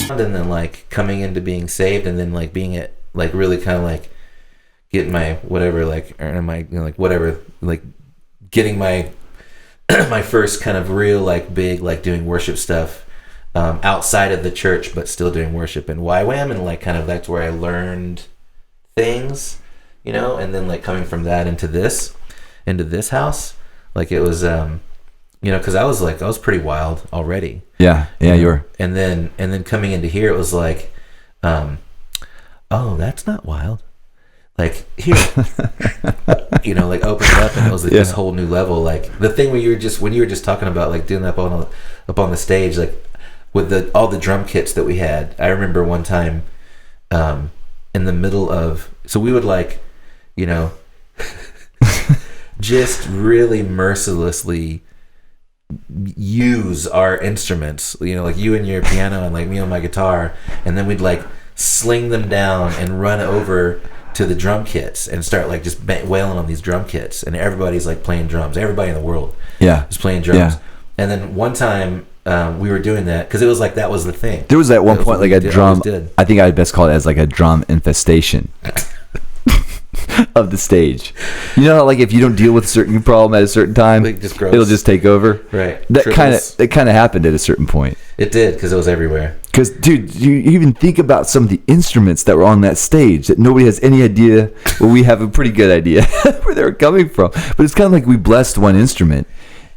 and then like coming into being saved, and then like being at like really kind of like getting my whatever, like earning my, you know, like whatever, like getting my my first kind of real like big like doing worship stuff outside of the church, but still doing worship in YWAM, and like kind of that's where I learned things, you know. And then like coming from that into this house, like it was you know, because I was pretty wild already. Yeah, you were. And then coming into here, it was like, oh, that's not wild. Like here, you know, like opened up, and it was like this whole new level. Like the thing when you were just talking about like doing that up on the stage, like with all the drum kits that we had. I remember one time, in the middle of, so we would like, you know, just really mercilessly use our instruments, you know, like you and your piano and like me on my guitar, and then we'd like sling them down and run over to the drum kits and start like just wailing on these drum kits, and everybody's like playing drums. Everybody in the world is playing drums. And then one time we were doing that because it was like that was the thing. There was at one point like a drum, I think I'd best call it as like a drum infestation of the stage. You know, like if you don't deal with a certain problem at a certain time, it'll just take over. Right. That kind of happened at a certain point. It did, because it was everywhere. Because, dude, you even think about some of the instruments that were on that stage that nobody has any idea. Well, we have a pretty good idea where they were coming from. But it's kind of like we blessed one instrument,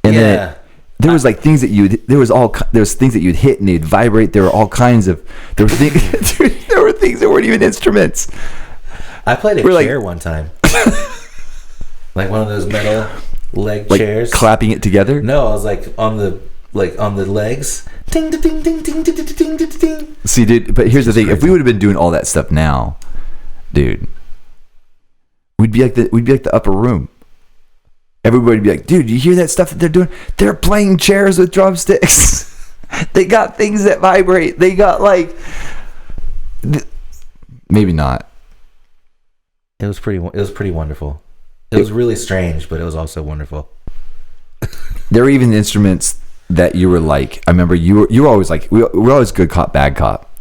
and then there was like things that there was things that you'd hit and they'd vibrate. There were all kinds of there were things that weren't even instruments. I played a chair one time. Like one of those metal leg chairs. Clapping it together? No, I was like on the legs. Ding ding ding ding ding ding ding ding ding. See, dude, but here's the thing. If we would have been doing all that stuff now, dude, we'd be like the upper room. Everybody would be like, dude, you hear that stuff that they're doing? They're playing chairs with drumsticks. They got things that vibrate. They got like maybe not. It was pretty wonderful. It was really strange, but it was also wonderful. There were even instruments that you were like, I remember you were always like, we're always good cop, bad cop.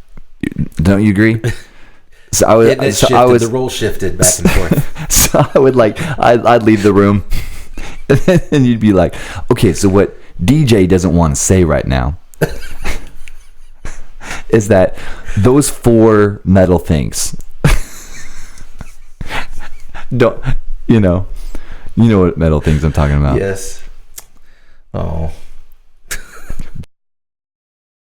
Don't you agree? So the role shifted back and forth. So I would like, I'd leave the room, and you'd be like, okay, so what DJ doesn't want to say right now is that those 4 metal things. Don't you know what metal things I'm talking about? Yes. Oh.